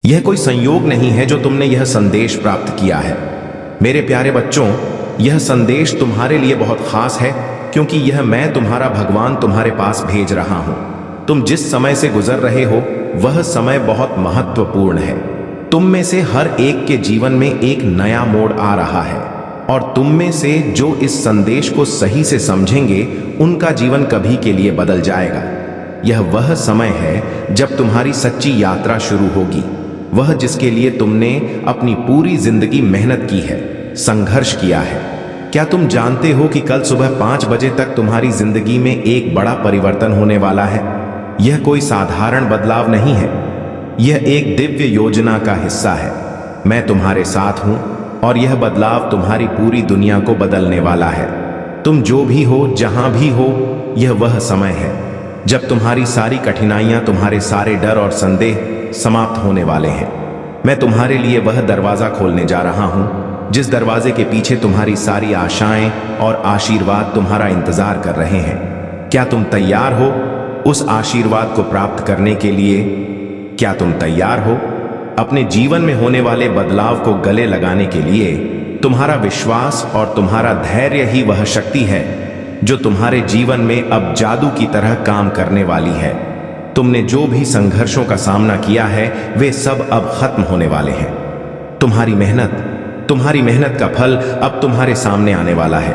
यह कोई संयोग नहीं है जो तुमने यह संदेश प्राप्त किया है। मेरे प्यारे बच्चों, यह संदेश तुम्हारे लिए बहुत खास है, क्योंकि यह मैं तुम्हारा भगवान तुम्हारे पास भेज रहा हूं। तुम जिस समय से गुजर रहे हो वह समय बहुत महत्वपूर्ण है। तुम में से हर एक के जीवन में एक नया मोड़ आ रहा है, और तुम में से जो इस संदेश को सही से समझेंगे उनका जीवन कभी के लिए बदल जाएगा। यह वह समय है जब तुम्हारी सच्ची यात्रा शुरू होगी, वह जिसके लिए तुमने अपनी पूरी जिंदगी मेहनत की है, संघर्ष किया है। क्या तुम जानते हो कि कल सुबह 5 बजे तक तुम्हारी जिंदगी में एक बड़ा परिवर्तन होने वाला है? यह कोई साधारण बदलाव नहीं है, यह एक दिव्य योजना का हिस्सा है। मैं तुम्हारे साथ हूं और यह बदलाव तुम्हारी पूरी दुनिया को बदलने वाला है। तुम जो भी हो, जहां भी हो, यह वह समय है जब तुम्हारी सारी कठिनाइयां, तुम्हारे सारे डर और संदेह समाप्त होने वाले हैं। मैं तुम्हारे लिए वह दरवाजा खोलने जा रहा हूं जिस दरवाजे के पीछे तुम्हारी सारी आशाएं और आशीर्वाद तुम्हारा इंतजार कर रहे हैं। क्या तुम तैयार हो उस आशीर्वाद को प्राप्त करने के लिए? क्या तुम तैयार हो अपने जीवन में होने वाले बदलाव को गले लगाने के लिए? तुम्हारा विश्वास और तुम्हारा धैर्य ही वह शक्ति है जो तुम्हारे जीवन में अब जादू की तरह काम करने वाली है। तुमने जो भी संघर्षों का सामना किया है वे सब अब खत्म होने वाले हैं। तुम्हारी मेहनत का फल अब तुम्हारे सामने आने वाला है।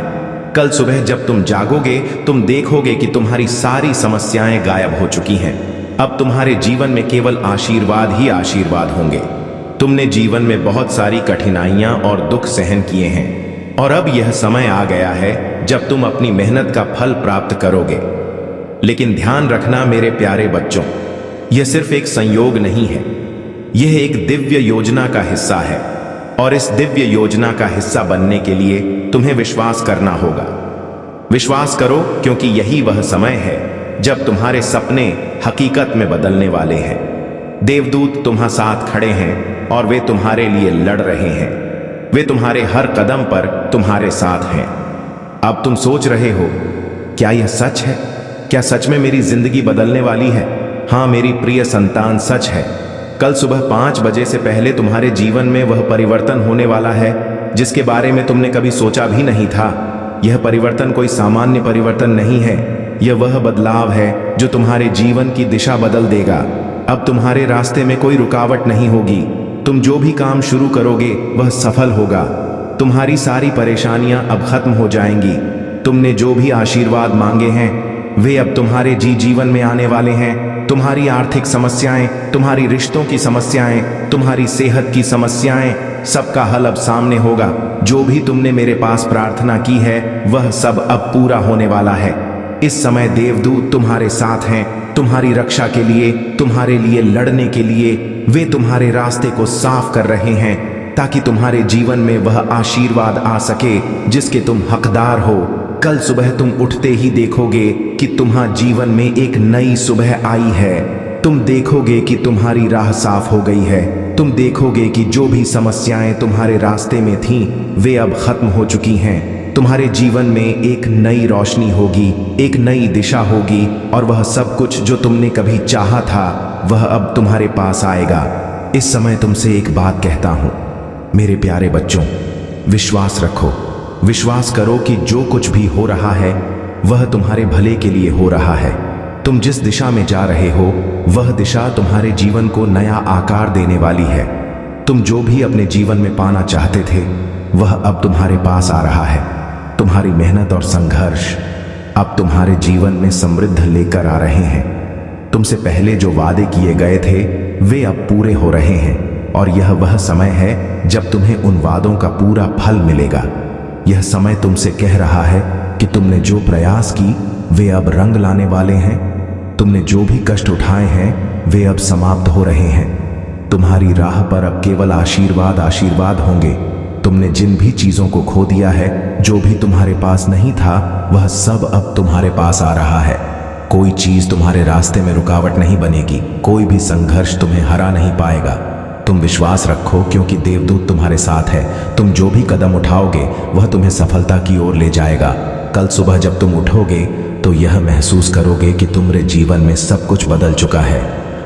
कल सुबह जब तुम जागोगे तुम देखोगे कि तुम्हारी सारी समस्याएं गायब हो चुकी हैं। अब तुम्हारे जीवन में केवल आशीर्वाद ही आशीर्वाद होंगे। तुमने जीवन में बहुत सारी कठिनाइयां और दुख सहन किए हैं, और अब यह समय आ गया है जब तुम अपनी मेहनत का फल प्राप्त करोगे। लेकिन ध्यान रखना मेरे प्यारे बच्चों, यह सिर्फ एक संयोग नहीं है, यह एक दिव्य योजना का हिस्सा है, और इस दिव्य योजना का हिस्सा बनने के लिए तुम्हें विश्वास करना होगा। विश्वास करो, क्योंकि यही वह समय है जब तुम्हारे सपने हकीकत में बदलने वाले हैं। देवदूत तुम्हारे साथ खड़े हैं और वे तुम्हारे लिए लड़ रहे हैं। वे तुम्हारे हर कदम पर तुम्हारे साथ हैं। अब तुम सोच रहे हो, क्या यह सच है? क्या सच में मेरी जिंदगी बदलने वाली है? हाँ मेरी प्रिय संतान, सच है। कल सुबह 5 बजे से पहले तुम्हारे जीवन में वह परिवर्तन होने वाला है जिसके बारे में तुमने कभी सोचा भी नहीं था। यह परिवर्तन कोई सामान्य परिवर्तन नहीं है, यह वह बदलाव है जो तुम्हारे जीवन की दिशा बदल देगा। अब तुम्हारे रास्ते में कोई रुकावट नहीं होगी। तुम जो भी काम शुरू करोगे वह सफल होगा। तुम्हारी सारी परेशानियां अब खत्म हो जाएंगी। तुमने जो भी आशीर्वाद मांगे हैं वे अब तुम्हारे जीवन में आने वाले हैं। तुम्हारी आर्थिक समस्याएं, तुम्हारी रिश्तों की समस्याएं, तुम्हारी सेहत की समस्याएं, सबका हल अब सामने होगा। जो भी तुमने मेरे पास प्रार्थना की है वह सब अब पूरा होने वाला है। इस समय देवदूत तुम्हारे साथ हैं, तुम्हारी रक्षा के लिए, तुम्हारे लिए लड़ने के लिए। वे तुम्हारे रास्ते को साफ कर रहे हैं ताकि तुम्हारे जीवन में वह आशीर्वाद आ सके जिसके तुम हकदार हो। कल सुबह तुम उठते ही देखोगे कि तुम्हारे जीवन में एक नई सुबह आई है। तुम देखोगे कि तुम्हारी राह साफ हो गई है। तुम देखोगे कि जो भी समस्याएं तुम्हारे रास्ते में थीं वे अब खत्म हो चुकी हैं। तुम्हारे जीवन में एक नई रोशनी होगी, एक नई दिशा होगी, और वह सब कुछ जो तुमने कभी चाहा था वह अब तुम्हारे पास आएगा। इस समय तुमसे एक बात कहता हूं मेरे प्यारे बच्चों, विश्वास रखो। विश्वास करो कि जो कुछ भी हो रहा है वह तुम्हारे भले के लिए हो रहा है। तुम जिस दिशा में जा रहे हो वह दिशा तुम्हारे जीवन को नया आकार देने वाली है। तुम जो भी अपने जीवन में पाना चाहते थे वह अब तुम्हारे पास आ रहा है। तुम्हारी मेहनत और संघर्ष अब तुम्हारे जीवन में समृद्ध लेकर आ रहे हैं। तुमसे पहले जो वादे किए गए थे वे अब पूरे हो रहे हैं, और यह वह समय है जब तुम्हें उन वादों का पूरा फल मिलेगा। यह समय तुमसे कह रहा है कि तुमने जो प्रयास की वे अब रंग लाने वाले हैं। तुमने जो भी कष्ट उठाए हैं वे अब समाप्त हो रहे हैं। तुम्हारी राह पर अब केवल आशीर्वाद आशीर्वाद होंगे। तुमने जिन भी चीजों को खो दिया है, जो भी तुम्हारे पास नहीं था, वह सब अब तुम्हारे पास आ रहा है। कोई चीज तुम्हारे रास्ते में रुकावट नहीं बनेगी। कोई भी संघर्ष तुम्हें हरा नहीं पाएगा। तुम विश्वास रखो, क्योंकि देवदूत तुम्हारे साथ है। तुम जो भी कदम उठाओगे वह तुम्हें सफलता की ओर ले जाएगा। कल सुबह जब तुम उठोगे तो यह महसूस करोगे कि तुम्हारे जीवन में सब कुछ बदल चुका है।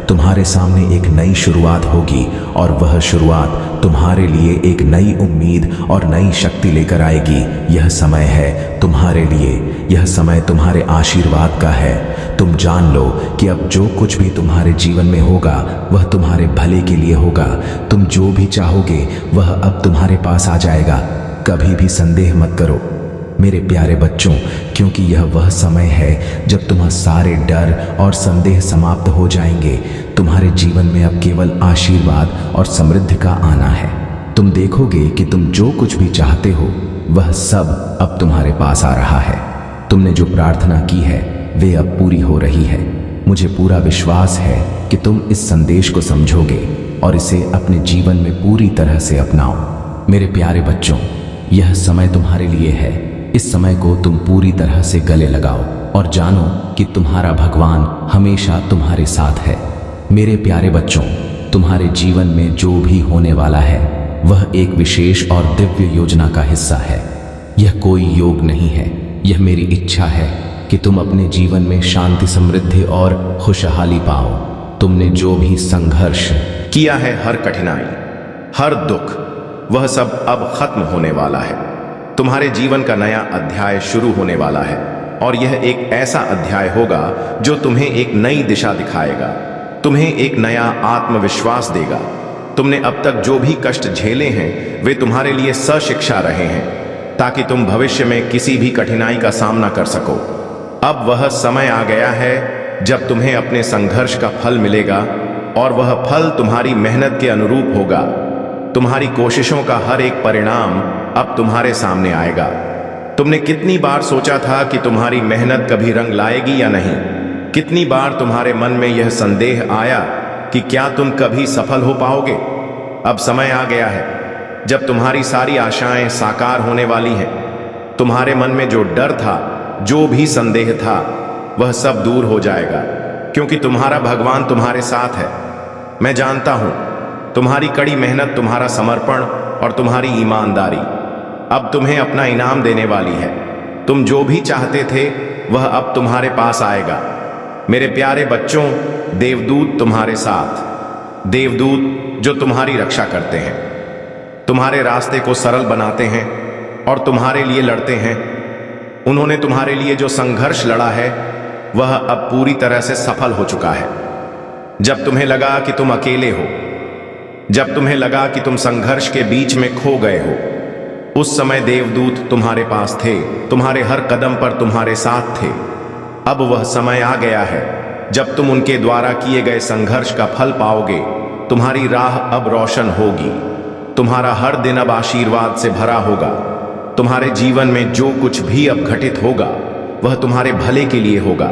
तुम्हारे सामने एक नई शुरुआत होगी और वह शुरुआत तुम्हारे लिए एक नई उम्मीद और नई शक्ति लेकर आएगी। यह समय है तुम्हारे लिए, यह समय तुम्हारे आशीर्वाद का है। तुम जान लो कि अब जो कुछ भी तुम्हारे जीवन में होगा वह तुम्हारे भले के लिए होगा। तुम जो भी चाहोगे वह अब तुम्हारे पास आ जाएगा। कभी भी संदेह मत करो मेरे प्यारे बच्चों, क्योंकि यह वह समय है जब तुम्हारे सारे डर और संदेह समाप्त हो जाएंगे। तुम्हारे जीवन में अब केवल आशीर्वाद और समृद्धि का आना है। तुम देखोगे कि तुम जो कुछ भी चाहते हो वह सब अब तुम्हारे पास आ रहा है। तुमने जो प्रार्थना की है वे अब पूरी हो रही है। मुझे पूरा विश्वास है कि तुम इस संदेश को समझोगे और इसे अपने जीवन में पूरी तरह से अपनाओ। मेरे प्यारे बच्चों, यह समय तुम्हारे लिए है। इस समय को तुम पूरी तरह से गले लगाओ और जानो कि तुम्हारा भगवान हमेशा तुम्हारे साथ है। मेरे प्यारे बच्चों, तुम्हारे जीवन में जो भी होने वाला है वह एक विशेष और दिव्य योजना का हिस्सा है। यह कोई योग नहीं है, यह मेरी इच्छा है कि तुम अपने जीवन में शांति, समृद्धि और खुशहाली पाओ। तुमने जो भी संघर्ष किया है, हर कठिनाई, हर दुख, वह सब अब खत्म होने वाला है। तुम्हारे जीवन का नया अध्याय शुरू होने वाला है और यह एक ऐसा अध्याय होगा जो तुम्हें एक नई दिशा दिखाएगा, तुम्हें एक नया आत्मविश्वास देगा। तुमने अब तक जो भी कष्ट झेले हैं वे तुम्हारे लिए सशिक्षा रहे हैं ताकि तुम भविष्य में किसी भी कठिनाई का सामना कर सको। अब वह समय आ गया है जब तुम्हें अपने संघर्ष का फल मिलेगा और वह फल तुम्हारी मेहनत के अनुरूप होगा। तुम्हारी कोशिशों का हर एक परिणाम अब तुम्हारे सामने आएगा। तुमने कितनी बार सोचा था कि तुम्हारी मेहनत कभी रंग लाएगी या नहीं? कितनी बार तुम्हारे मन में यह संदेह आया कि क्या तुम कभी सफल हो पाओगे? अब समय आ गया है जब तुम्हारी सारी आशाएं साकार होने वाली हैं। तुम्हारे मन में जो डर था, जो भी संदेह था, वह सब दूर हो जाएगा क्योंकि तुम्हारा भगवान तुम्हारे साथ है। मैं जानता हूं तुम्हारी कड़ी मेहनत, तुम्हारा समर्पण और तुम्हारी ईमानदारी अब तुम्हें अपना इनाम देने वाली है। तुम जो भी चाहते थे वह अब तुम्हारे पास आएगा। मेरे प्यारे बच्चों, देवदूत तुम्हारे साथ, देवदूत जो तुम्हारी रक्षा करते हैं, तुम्हारे रास्ते को सरल बनाते हैं और तुम्हारे लिए लड़ते हैं। उन्होंने तुम्हारे लिए जो संघर्ष लड़ा है वह अब पूरी तरह से सफल हो चुका है। जब तुम्हें लगा कि तुम अकेले हो, जब तुम्हें लगा कि तुम संघर्ष के बीच में खो गए हो, उस समय देवदूत तुम्हारे पास थे, तुम्हारे हर कदम पर तुम्हारे साथ थे। अब वह समय आ गया है जब तुम उनके द्वारा किए गए संघर्ष का फल पाओगे। तुम्हारी राह अब रोशन होगी, तुम्हारा हर दिन अब आशीर्वाद से भरा होगा। तुम्हारे जीवन में जो कुछ भी अब घटित होगा वह तुम्हारे भले के लिए होगा।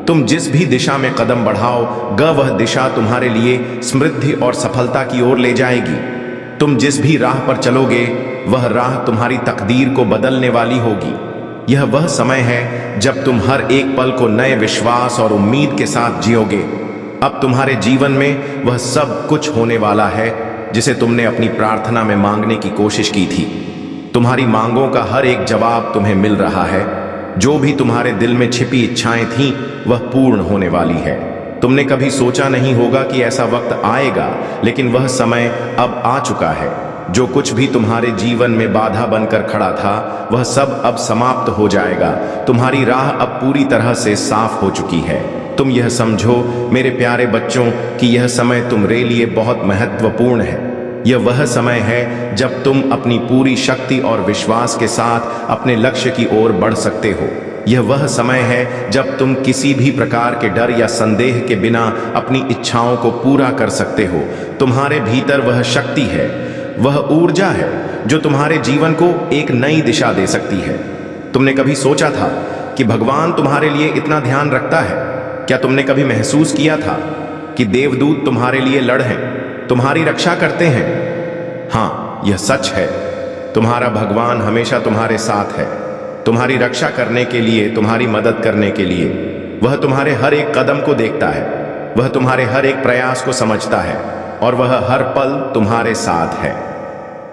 तुम जिस भी दिशा में कदम बढ़ाओगे वह दिशा तुम्हारे लिए समृद्धि और सफलता की ओर ले जाएगी। तुम जिस भी राह पर चलोगे वह राह तुम्हारी तकदीर को बदलने वाली होगी। यह वह समय है जब तुम हर एक पल को नए विश्वास और उम्मीद के साथ जियोगे। अब तुम्हारे जीवन में वह सब कुछ होने वाला है जिसे तुमने अपनी प्रार्थना में मांगने की कोशिश की थी। तुम्हारी मांगों का हर एक जवाब तुम्हें मिल रहा है। जो भी तुम्हारे दिल में छिपी इच्छाएं थीं वह पूर्ण होने वाली है। तुमने कभी सोचा नहीं होगा कि ऐसा वक्त आएगा, लेकिन वह समय अब आ चुका है। जो कुछ भी तुम्हारे जीवन में बाधा बनकर खड़ा था वह सब अब समाप्त हो जाएगा। तुम्हारी राह अब पूरी तरह से साफ हो चुकी है। तुम यह समझो मेरे प्यारे बच्चों कि यह समय तुम्हारे लिए बहुत महत्वपूर्ण है। यह वह समय है जब तुम अपनी पूरी शक्ति और विश्वास के साथ अपने लक्ष्य की ओर बढ़ सकते हो। यह वह समय है जब तुम किसी भी प्रकार के डर या संदेह के बिना अपनी इच्छाओं को पूरा कर सकते हो। तुम्हारे भीतर वह शक्ति है, वह ऊर्जा है जो तुम्हारे जीवन को एक नई दिशा दे सकती है। तुमने कभी सोचा था कि भगवान तुम्हारे लिए इतना ध्यान रखता है? क्या तुमने कभी महसूस किया था कि देवदूत तुम्हारे लिए लड़ तुम्हारी रक्षा करते हैं? हाँ, यह सच है। तुम्हारा भगवान हमेशा तुम्हारे साथ है, तुम्हारी रक्षा करने के लिए, तुम्हारी मदद करने के लिए। वह तुम्हारे हर एक कदम को देखता है, वह तुम्हारे हर एक प्रयास को समझता है और वह हर पल तुम्हारे साथ है।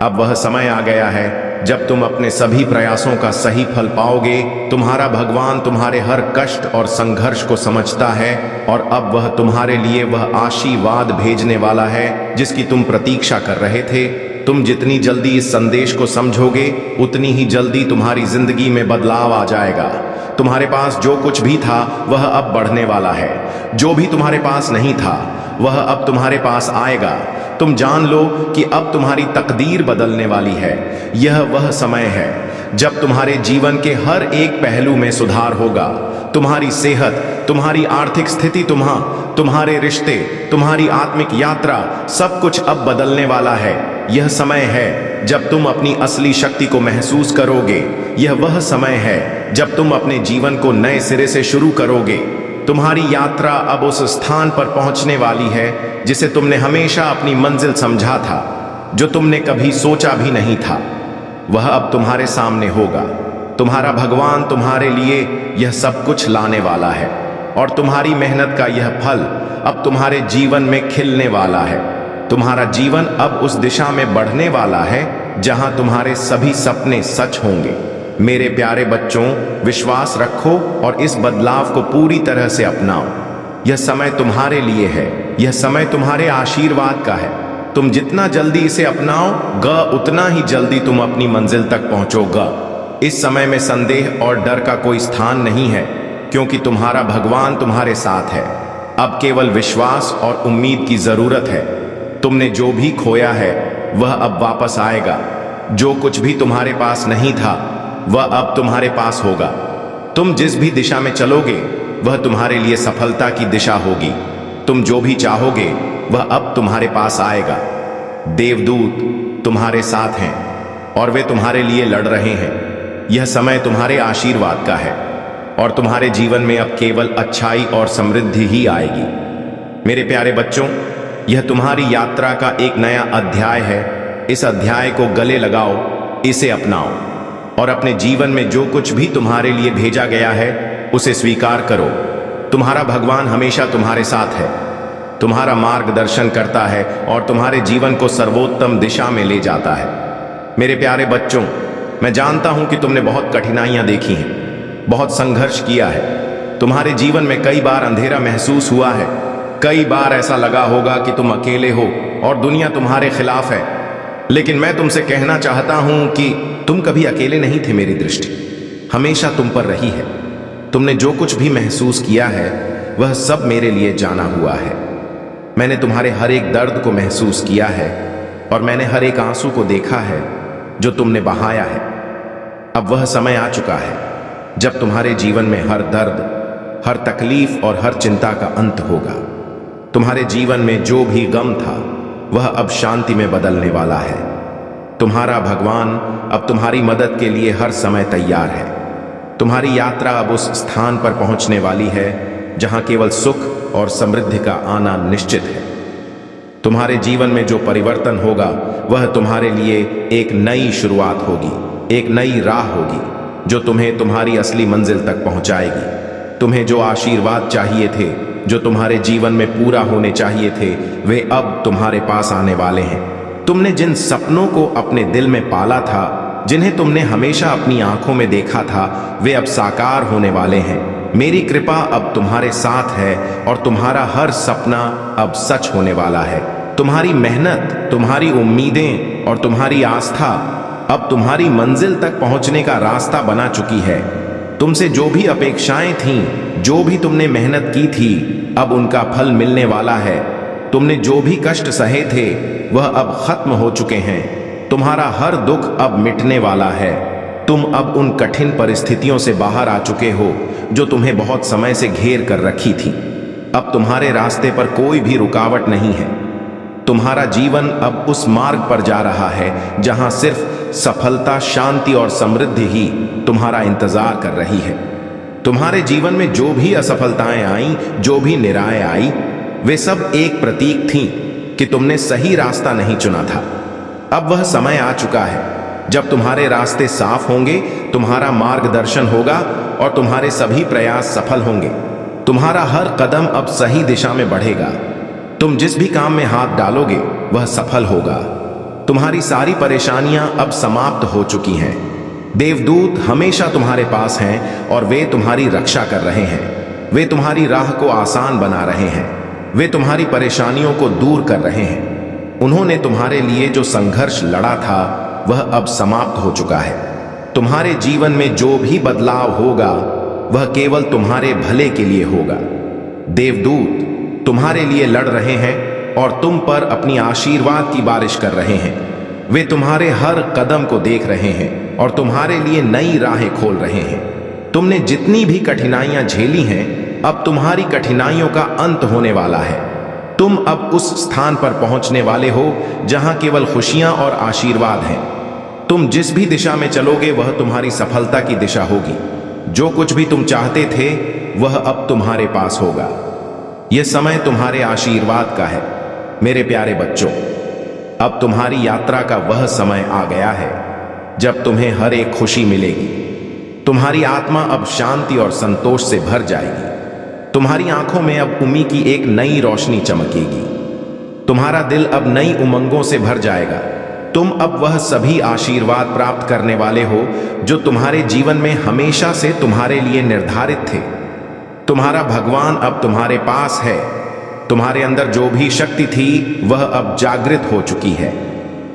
अब वह समय आ गया है जब तुम अपने सभी प्रयासों का सही फल पाओगे। तुम्हारा भगवान तुम्हारे हर कष्ट और संघर्ष को समझता है और अब वह तुम्हारे लिए वह आशीर्वाद भेजने वाला है जिसकी तुम प्रतीक्षा कर रहे थे। तुम जितनी जल्दी इस संदेश को समझोगे उतनी ही जल्दी तुम्हारी जिंदगी में बदलाव आ जाएगा। तुम्हारे पास जो कुछ भी था वह अब बढ़ने वाला है। जो भी तुम्हारे पास नहीं था वह अब तुम्हारे पास आएगा। तुम जान लो कि अब तुम्हारी तकदीर बदलने वाली है। यह वह समय है जब तुम्हारे जीवन के हर एक पहलू में सुधार होगा। तुम्हारी सेहत, तुम्हारी आर्थिक स्थिति, तुम्हारे रिश्ते, तुम्हारी आत्मिक यात्रा, सब कुछ अब बदलने वाला है। यह समय है जब तुम अपनी असली शक्ति को महसूस करोगे। यह वह समय है जब तुम अपने जीवन को नए सिरे से शुरू करोगे। तुम्हारी यात्रा अब उस स्थान पर पहुंचने वाली है जिसे तुमने हमेशा अपनी मंजिल समझा था, जो तुमने कभी सोचा भी नहीं था। वह अब तुम्हारे सामने होगा। तुम्हारा भगवान तुम्हारे लिए यह सब कुछ लाने वाला है और तुम्हारी मेहनत का यह फल अब तुम्हारे जीवन में खिलने वाला है। तुम्हारा जीवन अब उस दिशा में बढ़ने वाला है जहां तुम्हारे सभी सपने सच होंगे। मेरे प्यारे बच्चों, विश्वास रखो और इस बदलाव को पूरी तरह से अपनाओ। यह समय तुम्हारे लिए है। यह समय तुम्हारे आशीर्वाद का है। तुम जितना जल्दी इसे अपनाओगे उतना ही जल्दी तुम अपनी मंजिल तक पहुंचोगे। इस समय में संदेह और डर का कोई स्थान नहीं है, क्योंकि तुम्हारा भगवान तुम्हारे साथ है। अब केवल विश्वास और उम्मीद की जरूरत है। तुमने जो भी खोया है वह अब वापस आएगा। जो कुछ भी तुम्हारे पास नहीं था वह अब तुम्हारे पास होगा। तुम जिस भी दिशा में चलोगे वह तुम्हारे लिए सफलता की दिशा होगी। तुम जो भी चाहोगे वह अब तुम्हारे पास आएगा। देवदूत तुम्हारे साथ हैं और वे तुम्हारे लिए लड़ रहे हैं। यह समय तुम्हारे आशीर्वाद का है और तुम्हारे जीवन में अब केवल अच्छाई और समृद्धि ही आएगी। मेरे प्यारे बच्चों, यह तुम्हारी यात्रा का एक नया अध्याय है। इस अध्याय को गले लगाओ, इसे अपनाओ और अपने जीवन में जो कुछ भी तुम्हारे लिए भेजा गया है उसे स्वीकार करो। तुम्हारा भगवान हमेशा तुम्हारे साथ है, तुम्हारा मार्गदर्शन करता है और तुम्हारे जीवन को सर्वोत्तम दिशा में ले जाता है। मेरे प्यारे बच्चों, मैं जानता हूं कि तुमने बहुत कठिनाइयां देखी हैं, बहुत संघर्ष किया है। तुम्हारे जीवन में कई बार अंधेरा महसूस हुआ है। कई बार ऐसा लगा होगा कि तुम अकेले हो और दुनिया तुम्हारे खिलाफ है। लेकिन मैं तुमसे कहना चाहता हूं कि तुम कभी अकेले नहीं थे। मेरी दृष्टि हमेशा तुम पर रही है। तुमने जो कुछ भी महसूस किया है वह सब मेरे लिए जाना हुआ है। मैंने तुम्हारे हर एक दर्द को महसूस किया है और मैंने हर एक आंसू को देखा है जो तुमने बहाया है। अब वह समय आ चुका है जब तुम्हारे जीवन में हर दर्द, हर तकलीफ और हर चिंता का अंत होगा। तुम्हारे जीवन में जो भी गम था वह अब शांति में बदलने वाला है। तुम्हारा भगवान अब तुम्हारी मदद के लिए हर समय तैयार है। तुम्हारी यात्रा अब उस स्थान पर पहुंचने वाली है जहां केवल सुख और समृद्धि का आना निश्चित है। तुम्हारे जीवन में जो परिवर्तन होगा वह तुम्हारे लिए एक नई शुरुआत होगी, एक नई राह होगी जो तुम्हें तुम्हारी असली मंजिल तक पहुंचाएगी। तुम्हें जो आशीर्वाद चाहिए थे, जो तुम्हारे जीवन में पूरा होने चाहिए थे, वे अब तुम्हारे पास आने वाले हैं। तुमने जिन सपनों को अपने दिल में पाला था, जिन्हें तुमने हमेशा अपनी आंखों में देखा था, वे अब साकार होने वाले हैं। मेरी कृपा अब तुम्हारे साथ है और तुम्हारा हर सपना अब सच होने वाला है। तुम्हारी मेहनत, तुम्हारी उम्मीदें और तुम्हारी आस्था अब तुम्हारी मंजिल तक पहुंचने का रास्ता बना चुकी है। तुमसे जो भी अपेक्षाएं थीं, जो भी तुमने मेहनत की थी, अब उनका फल मिलने वाला है। तुमने जो भी कष्ट सहे थे वह अब खत्म हो चुके हैं। तुम्हारा हर दुख अब मिटने वाला है। तुम अब उन कठिन परिस्थितियों से बाहर आ चुके हो जो तुम्हें बहुत समय से घेर कर रखी थी। अब तुम्हारे रास्ते पर कोई भी रुकावट नहीं है। तुम्हारा जीवन अब उस मार्ग पर जा रहा है जहां सिर्फ सफलता, शांति और समृद्धि ही तुम्हारा इंतजार कर रही है। तुम्हारे जीवन में जो भी असफलताएं आईं, जो भी निराएं आई, वे सब एक प्रतीक थीं कि तुमने सही रास्ता नहीं चुना था। अब वह समय आ चुका है जब तुम्हारे रास्ते साफ होंगे, तुम्हारा मार्गदर्शन होगा और तुम्हारे सभी प्रयास सफल होंगे। तुम्हारा हर कदम अब सही दिशा में बढ़ेगा। तुम जिस भी काम में हाथ डालोगे वह सफल होगा। तुम्हारी सारी परेशानियां अब समाप्त हो चुकी हैं। देवदूत हमेशा तुम्हारे पास हैं और वे तुम्हारी रक्षा कर रहे हैं। वे तुम्हारी राह को आसान बना रहे हैं। वे तुम्हारी परेशानियों को दूर कर रहे हैं। उन्होंने तुम्हारे लिए जो संघर्ष लड़ा था वह अब समाप्त हो चुका है। तुम्हारे जीवन में जो भी बदलाव होगा वह केवल तुम्हारे भले के लिए होगा। देवदूत तुम्हारे लिए लड़ रहे हैं और तुम पर अपनी आशीर्वाद की बारिश कर रहे हैं। वे तुम्हारे हर कदम को देख रहे हैं और तुम्हारे लिए नई राहें खोल रहे हैं। तुमने जितनी भी कठिनाइयां झेली हैं, अब तुम्हारी कठिनाइयों का अंत होने वाला है। तुम अब उस स्थान पर पहुंचने वाले हो जहां केवल खुशियां और आशीर्वाद हैं। तुम जिस भी दिशा में चलोगे वह तुम्हारी सफलता की दिशा होगी। जो कुछ भी तुम चाहते थे वह अब तुम्हारे पास होगा। यह समय तुम्हारे आशीर्वाद का है। मेरे प्यारे बच्चों, अब तुम्हारी यात्रा का वह समय आ गया है जब तुम्हें हर एक खुशी मिलेगी। तुम्हारी आत्मा अब शांति और संतोष से भर जाएगी। तुम्हारी आंखों में अब उम्मीद की एक नई रोशनी चमकेगी। तुम्हारा दिल अब नई उमंगों से भर जाएगा। तुम अब वह सभी आशीर्वाद प्राप्त करने वाले हो जो तुम्हारे जीवन में हमेशा से तुम्हारे लिए निर्धारित थे। तुम्हारा भगवान अब तुम्हारे पास है। तुम्हारे अंदर जो भी शक्ति थी वह अब जागृत हो चुकी है।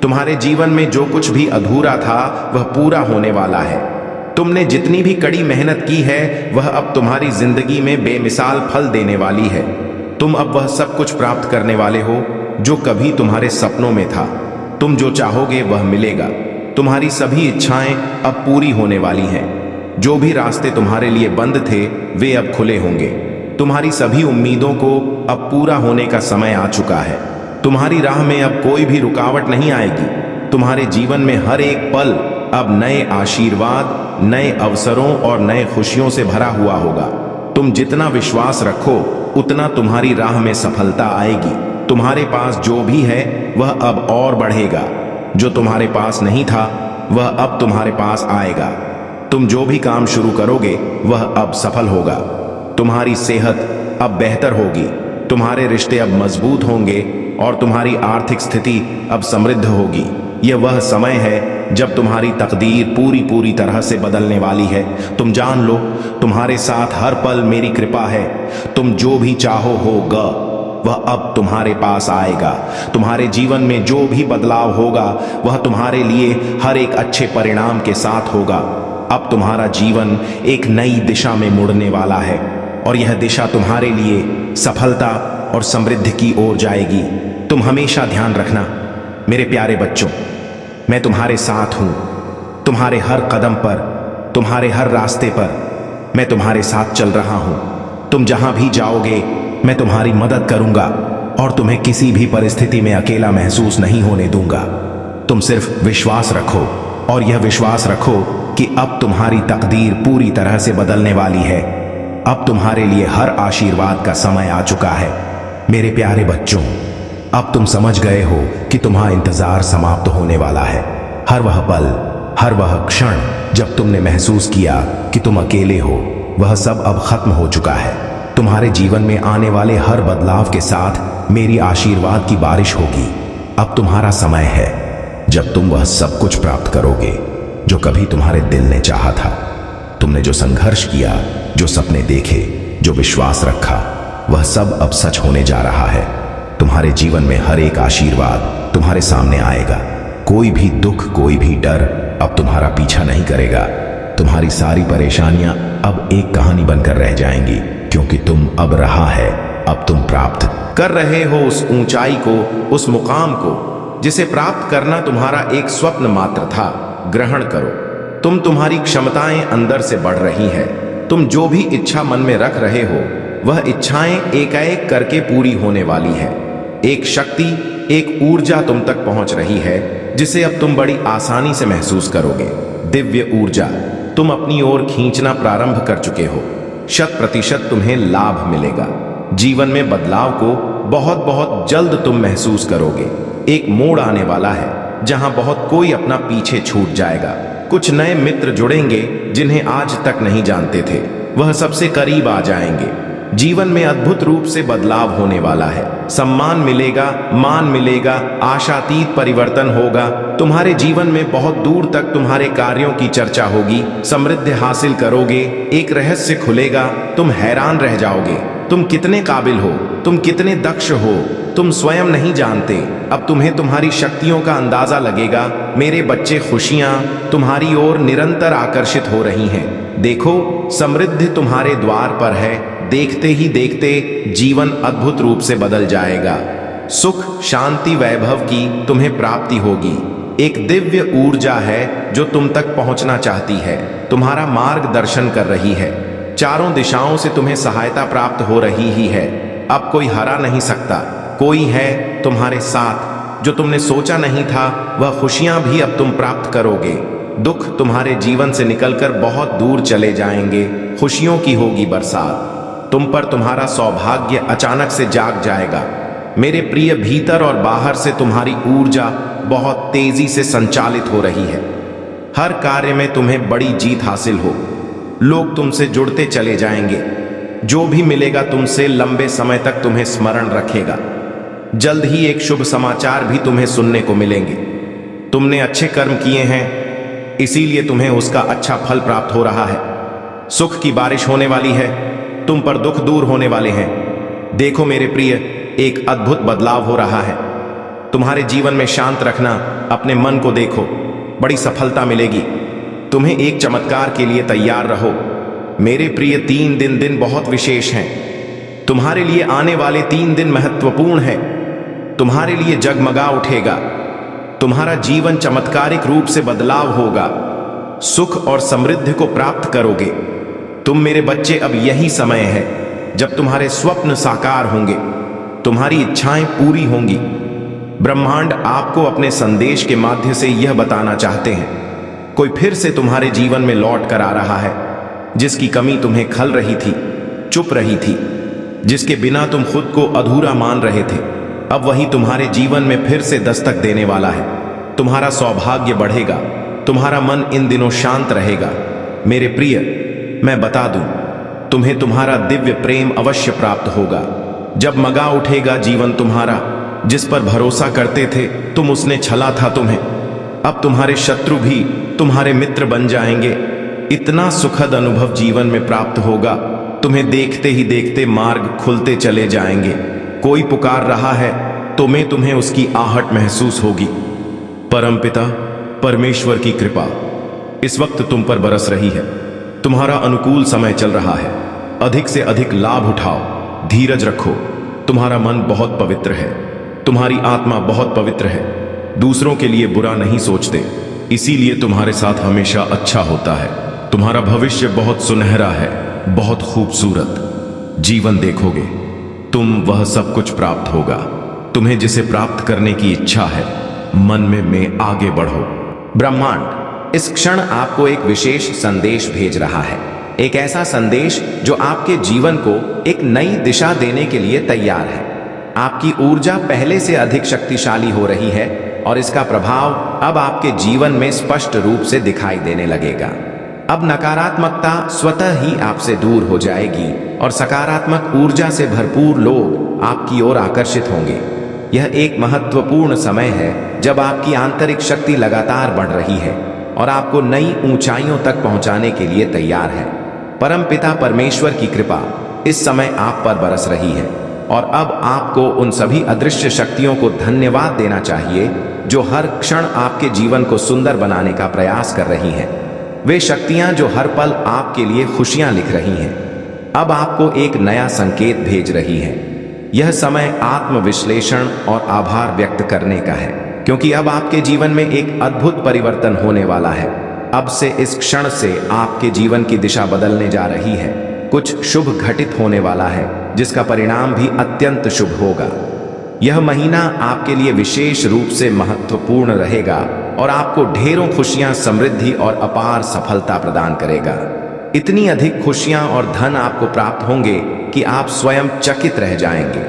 तुम्हारे जीवन में जो कुछ भी अधूरा था वह पूरा होने वाला है। तुमने जितनी भी कड़ी मेहनत की है वह अब तुम्हारी जिंदगी में बेमिसाल फल देने वाली है। तुम अब वह सब कुछ प्राप्त करने वाले हो जो कभी तुम्हारे सपनों में था। तुम जो चाहोगे वह मिलेगा। तुम्हारी सभी इच्छाएं अब पूरी होने वाली हैं। जो भी रास्ते तुम्हारे लिए बंद थे वे अब खुले होंगे। तुम्हारी सभी उम्मीदों को अब पूरा होने का समय आ चुका है। तुम्हारी राह में अब कोई भी रुकावट नहीं आएगी। तुम्हारे जीवन में हर एक पल अब नए आशीर्वाद, नए अवसरों और नए खुशियों से भरा हुआ होगा। तुम जितना विश्वास रखो उतना तुम्हारी राह में सफलता आएगी। तुम्हारे पास जो भी है वह अब और बढ़ेगा। जो तुम्हारे पास नहीं था वह अब तुम्हारे पास आएगा। तुम जो भी काम शुरू करोगे वह अब सफल होगा। तुम्हारी सेहत अब बेहतर होगी। तुम्हारे रिश्ते अब मजबूत होंगे और तुम्हारी आर्थिक स्थिति अब समृद्ध होगी। यह वह समय है जब तुम्हारी तकदीर पूरी तरह से बदलने वाली है। तुम जान लो, तुम्हारे साथ हर पल मेरी कृपा है। तुम जो भी चाहो होगा वह अब तुम्हारे पास आएगा। तुम्हारे जीवन में जो भी बदलाव होगा वह तुम्हारे लिए हर एक अच्छे परिणाम के साथ होगा। अब तुम्हारा जीवन एक नई दिशा में मुड़ने वाला है और यह दिशा तुम्हारे लिए सफलता और समृद्धि की ओर जाएगी। तुम हमेशा ध्यान रखना मेरे प्यारे बच्चों, मैं तुम्हारे साथ हूं। तुम्हारे हर कदम पर, तुम्हारे हर रास्ते पर मैं तुम्हारे साथ चल रहा हूं। तुम जहां भी जाओगे मैं तुम्हारी मदद करूंगा और तुम्हें किसी भी परिस्थिति में अकेला महसूस नहीं होने दूंगा। तुम सिर्फ विश्वास रखो और यह विश्वास रखो कि अब तुम्हारी तकदीर पूरी तरह से बदलने वाली है। अब तुम्हारे लिए हर आशीर्वाद का समय आ चुका है। मेरे प्यारे बच्चों, अब तुम समझ गए हो कि तुम्हारा इंतजार समाप्त होने वाला है। हर वह पल, हर वह क्षण जब तुमने महसूस किया कि तुम अकेले हो, वह सब अब खत्म हो चुका है। तुम्हारे जीवन में आने वाले हर बदलाव के साथ मेरी आशीर्वाद की बारिश होगी। अब तुम्हारा समय है जब तुम वह सब कुछ प्राप्त करोगे जो कभी तुम्हारे दिल ने चाहा था। तुमने जो संघर्ष किया, जो सपने देखे, जो विश्वास रखा, वह सब अब सच होने जा रहा है। तुम्हारे जीवन में हर एक आशीर्वाद तुम्हारे सामने आएगा। कोई भी दुख, कोई भी डर अब तुम्हारा पीछा नहीं करेगा। तुम्हारी सारी परेशानियां अब एक कहानी बनकर रह जाएंगी, क्योंकि तुम अब रहा है, अब तुम प्राप्त कर रहे हो उस ऊंचाई को, उस मुकाम को जिसे प्राप्त करना तुम्हारा एक स्वप्न मात्र था। ग्रहण करो, तुम्हारी क्षमताएं अंदर से बढ़ रही हैं। तुम जो भी इच्छा मन में रख रहे हो वह इच्छाएं एक करके पूरी होने वाली है। एक शक्ति, एक ऊर्जा तुम तक पहुंच रही है जिसे अब तुम बड़ी आसानी से महसूस करोगे। दिव्य ऊर्जा तुम अपनी ओर खींचना प्रारंभ कर चुके हो। 100% तुम्हें लाभ मिलेगा। जीवन में बदलाव को बहुत जल्द तुम महसूस करोगे। एक मोड़ आने वाला है जहां बहुत कोई अपना पीछे छूट जाएगा। कुछ नए मित्र जुड़ेंगे जिन्हें आज तक नहीं जानते थे, वह सबसे करीब आ जाएंगे। जीवन में अद्भुत रूप से बदलाव होने वाला है। सम्मान मिलेगा, मान मिलेगा, आशातीत परिवर्तन होगा। तुम्हारे जीवन में बहुत दूर तक तुम्हारे कार्यों की चर्चा होगी। समृद्धि हासिल करोगे, एक रहस्य खुलेगा, तुम हैरान रह जाओगे। तुम कितने काबिल हो, तुम कितने दक्ष हो, तुम स्वयं नहीं जानते। अब तुम्हें तुम्हारी शक्तियों का अंदाजा लगेगा। मेरे बच्चे, खुशियां तुम्हारी ओर निरंतर आकर्षित हो रही हैं। देखो, समृद्धि तुम्हारे द्वार पर है। देखते ही देखते जीवन अद्भुत रूप से बदल जाएगा। सुख, शांति, वैभव की तुम्हें प्राप्ति होगी। एक दिव्य ऊर्जा है जो तुम तक पहुंचना चाहती है, तुम्हारा मार्गदर्शन कर रही है। चारों दिशाओं से तुम्हें सहायता प्राप्त हो रही ही है। अब कोई हरा नहीं सकता। कोई है तुम्हारे साथ। जो तुमने सोचा नहीं था वह खुशियां भी अब तुम प्राप्त करोगे। दुख तुम्हारे जीवन से निकलकर बहुत दूर चले जाएंगे। खुशियों की होगी बरसात। तुम पर तुम्हारा सौभाग्य अचानक से जाग जाएगा। मेरे प्रिय, भीतर और बाहर से तुम्हारी ऊर्जा बहुत तेजी से संचालित हो रही है। हर कार्य में तुम्हें बड़ी जीत हासिल हो। लोग तुमसे जुड़ते चले जाएंगे। जो भी मिलेगा तुमसे लंबे समय तक तुम्हें स्मरण रखेगा। जल्द ही एक शुभ समाचार भी तुम्हें सुनने को मिलेंगे। तुमने अच्छे कर्म किए हैं, इसीलिए तुम्हें उसका अच्छा फल प्राप्त हो रहा है। सुख की बारिश होने वाली है। तुम पर दुख दूर होने वाले हैं। देखो मेरे प्रिय, एक अद्भुत बदलाव हो रहा है। तुम्हारे जीवन में शांत रखना, अपने मन को देखो, बड़ी सफलता मिलेगी। तुम्हें एक चमत्कार के लिए तैयार रहो। मेरे प्रिय, 3 दिन बहुत विशेष हैं। तुम्हारे लिए आने वाले 3 दिन महत्वपूर्ण हैं। तुम्हारे लिए जगमगा उठेगा। तुम्हारा जीवन चमत्कारिक रूप से बदलाव होगा। सुख और समृद्धि को प्राप्त करोगे। तुम मेरे बच्चे, अब यही समय है जब तुम्हारे स्वप्न साकार होंगे, तुम्हारी इच्छाएं पूरी होंगी। ब्रह्मांड आपको अपने संदेश के माध्यम से यह बताना चाहते हैं, कोई फिर से तुम्हारे जीवन में लौट कर आ रहा है। जिसकी कमी तुम्हें खल रही थी, चुप रही थी, जिसके बिना तुम खुद को अधूरा मान रहे थे, अब वही तुम्हारे जीवन में फिर से दस्तक देने वाला है। तुम्हारा सौभाग्य बढ़ेगा। तुम्हारा मन इन दिनों शांत रहेगा। मेरे प्रिय, मैं बता दूं, तुम्हें तुम्हारा दिव्य प्रेम अवश्य प्राप्त होगा। जब मगा उठेगा जीवन तुम्हारा। जिस पर भरोसा करते थे तुम, उसने छला था तुम्हें। अब तुम्हारे शत्रु भी तुम्हारे मित्र बन जाएंगे। इतना सुखद अनुभव जीवन में प्राप्त होगा। तुम्हें देखते ही देखते मार्ग खुलते चले जाएंगे। कोई पुकार रहा है तो तुम्हें उसकी आहट महसूस होगी। परमपिता परमेश्वर की कृपा इस वक्त तुम पर बरस रही है। तुम्हारा अनुकूल समय चल रहा है। अधिक से अधिक लाभ उठाओ। धीरज रखो। तुम्हारा मन बहुत पवित्र है। तुम्हारी आत्मा बहुत पवित्र है। दूसरों के लिए बुरा नहीं सोचते, इसीलिए तुम्हारे साथ हमेशा अच्छा होता है। तुम्हारा भविष्य बहुत सुनहरा है, बहुत खूबसूरत। जीवन देखोगे तुम, वह सब कुछ प्राप्त होगा। तुम्हें जिसे प्राप्त करने की इच्छा है, मन में आगे बढ़ो। ब्रह्मांड इस क्षण आपको एक विशेष संदेश भेज रहा है। एक ऐसा संदेश जो आपके जीवन को एक नई दिशा देने के लिए तैयार है। आपकी ऊर्जा पहले से अधिक शक्तिशाली हो रही है और इसका प्रभाव अब आपके जीवन में स्पष्ट रूप से दिखाई देने लगेगा। अब नकारात्मकता स्वतः ही आपसे दूर हो जाएगी और सकारात्मक ऊर्जा से भरपूर लोग आपकी ओर आकर्षित होंगे। यह एक महत्वपूर्ण समय है जब आपकी आंतरिक शक्ति लगातार बढ़ रही है और आपको नई ऊंचाइयों तक पहुंचाने के लिए तैयार है। परमपिता परमेश्वर की कृपा इस समय आप पर बरस रही है और अब आपको उन सभी अदृश्य शक्तियों को धन्यवाद देना चाहिए जो हर क्षण आपके जीवन को सुंदर बनाने का प्रयास कर रही हैं। वे शक्तियां जो हर पल आपके लिए खुशियां लिख रही हैं, अब आपको एक नया संकेत भेज रही हैं। यह समय आत्मविश्लेषण और आभार व्यक्त करने का है, क्योंकि अब आपके जीवन में एक अद्भुत परिवर्तन होने वाला है। अब से इस क्षण से आपके जीवन की दिशा बदलने जा रही है। कुछ शुभ घटित होने वाला है जिसका परिणाम भी अत्यंत शुभ होगा। यह महीना आपके लिए विशेष रूप से महत्वपूर्ण रहेगा और आपको ढेरों खुशियां, समृद्धि और अपार सफलता प्रदान करेगा। इतनी अधिक खुशियां और धन आपको प्राप्त होंगे कि आप स्वयं चकित रह जाएंगे।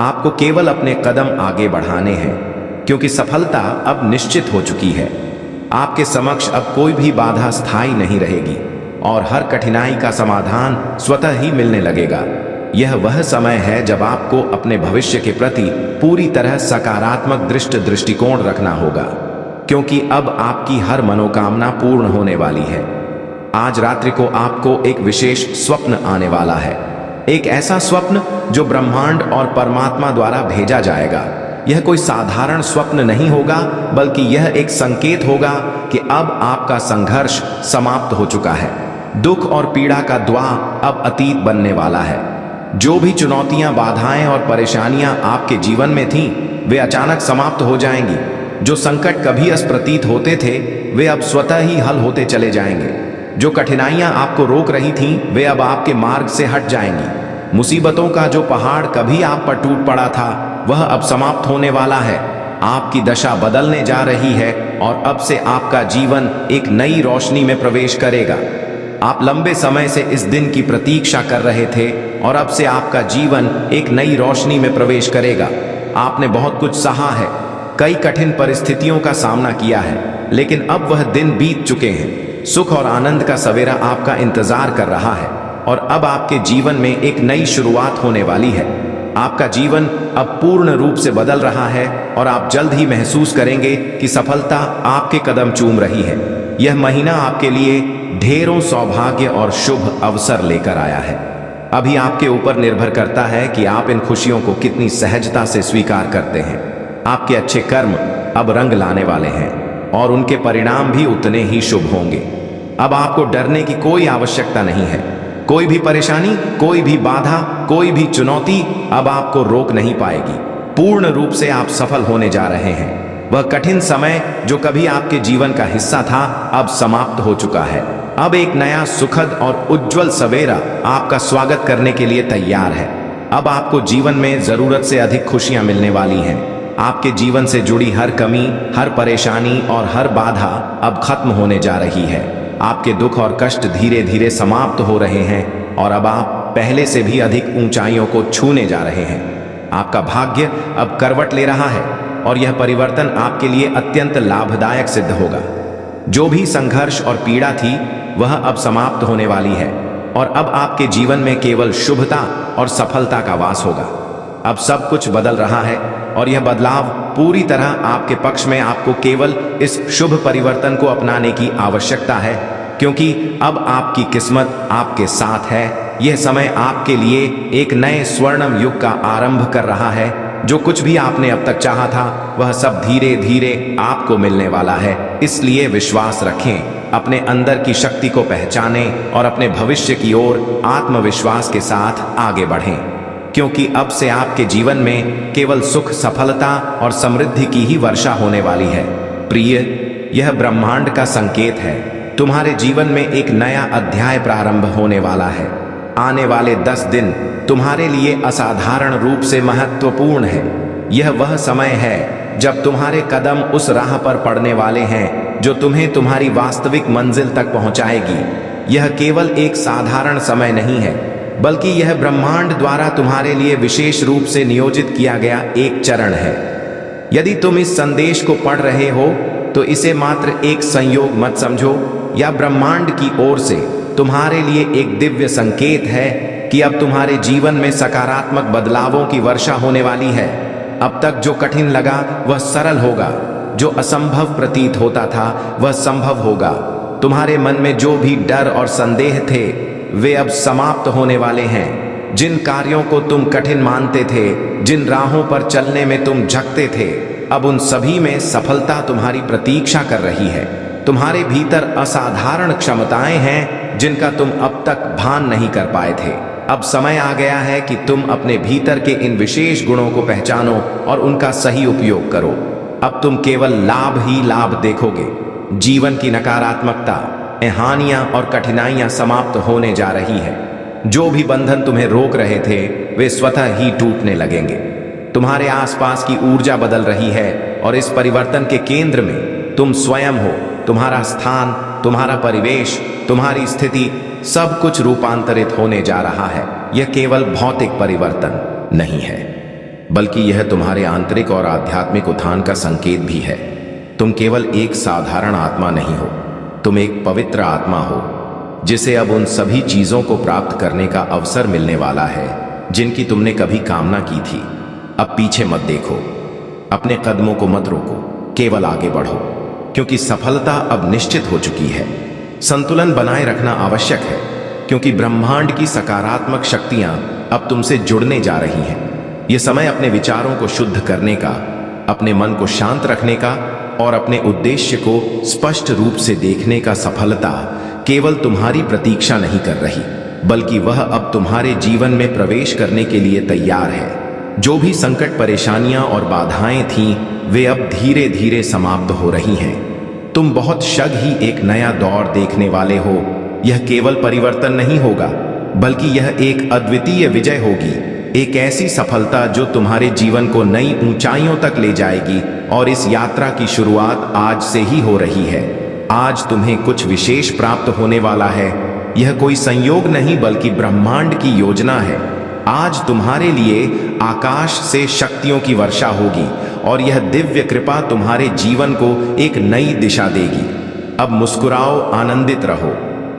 आपको केवल अपने कदम आगे बढ़ाने हैं, क्योंकि सफलता अब निश्चित हो चुकी है। आपके समक्ष अब कोई भी बाधा स्थायी नहीं रहेगी और हर कठिनाई का समाधान स्वतः ही मिलने लगेगा। यह वह समय है जब आपको अपने भविष्य के प्रति पूरी तरह सकारात्मक दृष्टिकोण रखना होगा, क्योंकि अब आपकी हर मनोकामना पूर्ण होने वाली है। आज रात्रि को आपको एक विशेष स्वप्न आने वाला है, एक ऐसा स्वप्न जो ब्रह्मांड और परमात्मा द्वारा भेजा जाएगा। यह कोई साधारण स्वप्न नहीं होगा, बल्कि यह एक संकेत होगा कि अब आपका संघर्ष समाप्त हो चुका है। दुख और पीड़ा का द्वार अब अतीत बनने वाला है। जो भी चुनौतियां, बाधाएं और परेशानियां आपके जीवन में थीं, वे अचानक समाप्त हो जाएंगी। जो संकट कभी असप्रतीत होते थे, वे अब स्वतः ही हल होते चले जाएंगे। जो कठिनाइयां आपको रोक रही थीं, वे अब आपके मार्ग से हट जाएंगी। मुसीबतों का जो पहाड़ कभी आप पर टूट पड़ा था, वह अब समाप्त होने वाला है। आपकी दशा बदलने जा रही है और अब से आपका जीवन एक नई रोशनी में प्रवेश करेगा। आप लंबे समय से इस दिन की प्रतीक्षा कर रहे थे और अब से आपका जीवन एक नई रोशनी में प्रवेश करेगा। आपने बहुत कुछ सहा है, कई कठिन परिस्थितियों का सामना किया है, लेकिन अब वह दिन बीत चुके हैं। सुख और आनंद का सवेरा आपका इंतजार कर रहा है और अब आपके जीवन में एक नई शुरुआत होने वाली है। आपका जीवन अब पूर्ण रूप से बदल रहा है और आप जल्द ही महसूस करेंगे कि सफलता आपके कदम चूम रही है। यह महीना आपके लिए ढेरों सौभाग्य और शुभ अवसर लेकर आया है। अभी आपके ऊपर निर्भर करता है कि आप इन खुशियों को कितनी सहजता से स्वीकार करते हैं। आपके अच्छे कर्म अब रंग लाने वाले हैं और उनके परिणाम भी उतने ही शुभ होंगे। अब आपको डरने की कोई आवश्यकता नहीं है। कोई भी परेशानी, कोई भी बाधा, कोई भी चुनौती अब आपको रोक नहीं पाएगी। पूर्ण रूप से आप सफल होने जा रहे हैं। वह कठिन समय जो कभी आपके जीवन का हिस्सा था, अब समाप्त हो चुका है। अब एक नया सुखद और उज्जवल सवेरा आपका स्वागत करने के लिए तैयार है। अब आपको जीवन में जरूरत से अधिक खुशियां मिलने वाली हैं। आपके जीवन से जुड़ी हर कमी, हर परेशानी और हर बाधा अब खत्म होने जा रही है। आपके दुख और कष्ट धीरे धीरे समाप्त हो रहे हैं और अब आप पहले से भी अधिक ऊंचाइयों को छूने जा रहे हैं। आपका भाग्य अब करवट ले रहा है और यह परिवर्तन आपके लिए अत्यंत लाभदायक सिद्ध होगा। जो भी संघर्ष और पीड़ा थी, वह अब समाप्त होने वाली है और अब आपके जीवन में केवल शुभता और सफलता का वास होगा। अब सब कुछ बदल रहा है और यह बदलाव पूरी तरह आपके पक्ष में। आपको केवल इस शुभ परिवर्तन को अपनाने की आवश्यकता है, क्योंकि अब आपकी किस्मत आपके साथ है। यह समय आपके लिए एक नए स्वर्णिम युग का आरंभ कर रहा है। जो कुछ भी आपने अब तक चाहा था, वह सब धीरे धीरे आपको मिलने वाला है। इसलिए विश्वास रखें, अपने अंदर की शक्ति को पहचानें और अपने भविष्य की ओर आत्मविश्वास के साथ आगे बढ़ें, क्योंकि अब से आपके जीवन में केवल सुख, सफलता और समृद्धि की ही वर्षा होने वाली है। प्रिय, यह ब्रह्मांड का संकेत है। तुम्हारे जीवन में एक नया अध्याय प्रारंभ होने वाला है। आने वाले 10 दिन तुम्हारे लिए असाधारण रूप से महत्वपूर्ण है। यह वह समय है जब तुम्हारे कदम उस राह पर पड़ने वाले हैं जो तुम्हें तुम्हारी वास्तविक मंजिल तक पहुंचाएगी। यह केवल एक साधारण समय नहीं है, बल्कि यह ब्रह्मांड द्वारा तुम्हारे लिए विशेष रूप से नियोजित किया गया एक चरण है। यदि तुम इस संदेश को पढ़ रहे हो, तो इसे मात्र एक संयोग मत समझो, या ब्रह्मांड की ओर से तुम्हारे लिए एक दिव्य संकेत है कि अब तुम्हारे जीवन में सकारात्मक बदलावों की वर्षा होने वाली है। अब तक जो कठिन लगा वह सरल होगा, जो असंभव प्रतीत होता था वह संभव होगा। तुम्हारे मन में जो भी डर और संदेह थे, वे अब समाप्त होने वाले हैं। जिन कार्यों को तुम कठिन मानते थे, जिन राहों पर चलने में तुम झकते थे, अब उन सभी में सफलता तुम्हारी प्रतीक्षा कर रही है। तुम्हारे भीतर असाधारण क्षमताएं हैं जिनका तुम अब तक भान नहीं कर पाए थे। अब समय आ गया है कि तुम अपने भीतर के इन विशेष गुणों को पहचानो और उनका सही उपयोग करो। अब तुम केवल लाभ ही लाभ देखोगे। जीवन की नकारात्मकता, हानियां और कठिनाइयां समाप्त होने जा रही है। जो भी बंधन तुम्हें रोक रहे थे, वे स्वतः ही टूटने लगेंगे। तुम्हारे आसपास की ऊर्जा बदल रही है और इस परिवर्तन के केंद्र में तुम स्वयं हो। तुम्हारा स्थान, तुम्हारा परिवेश, तुम्हारी स्थिति, सब कुछ रूपांतरित होने जा रहा है। यह केवल भौतिक परिवर्तन नहीं है, बल्कि यह तुम्हारे आंतरिक और आध्यात्मिक उत्थान का संकेत भी है। तुम केवल एक साधारण आत्मा नहीं हो, तुम एक पवित्र आत्मा हो, जिसे अब उन सभी चीजों को प्राप्त करने का अवसर मिलने वाला है जिनकी तुमने कभी कामना की थी। अब पीछे मत देखो, अपने कदमों को मत रोको, केवल आगे बढ़ो, क्योंकि सफलता अब निश्चित हो चुकी है। संतुलन बनाए रखना आवश्यक है, क्योंकि ब्रह्मांड की सकारात्मक शक्तियां अब तुमसे जुड़ने जा रही हैं। यह समय अपने विचारों को शुद्ध करने का, अपने मन को शांत रखने का और अपने उद्देश्य को स्पष्ट रूप से देखने का। सफलता केवल तुम्हारी प्रतीक्षा नहीं कर रही, बल्कि वह अब तुम्हारे जीवन में प्रवेश करने के लिए तैयार है। जो भी संकट, परेशानियां और बाधाएं थीं, वे अब धीरे धीरे समाप्त हो रही हैं। तुम बहुत शीघ्र ही एक नया दौर देखने वाले हो। यह केवल परिवर्तन नहीं होगा, बल्कि यह एक अद्वितीय विजय होगी, एक ऐसी सफलता जो तुम्हारे जीवन को नई ऊंचाइयों तक ले जाएगी। और इस यात्रा की शुरुआत आज से ही हो रही है। आज तुम्हें कुछ विशेष प्राप्त होने वाला है। यह कोई संयोग नहीं, बल्कि ब्रह्मांड की योजना है। आज तुम्हारे लिए आकाश से शक्तियों की वर्षा होगी और यह दिव्य कृपा तुम्हारे जीवन को एक नई दिशा देगी। अब मुस्कुराओ, आनंदित रहो,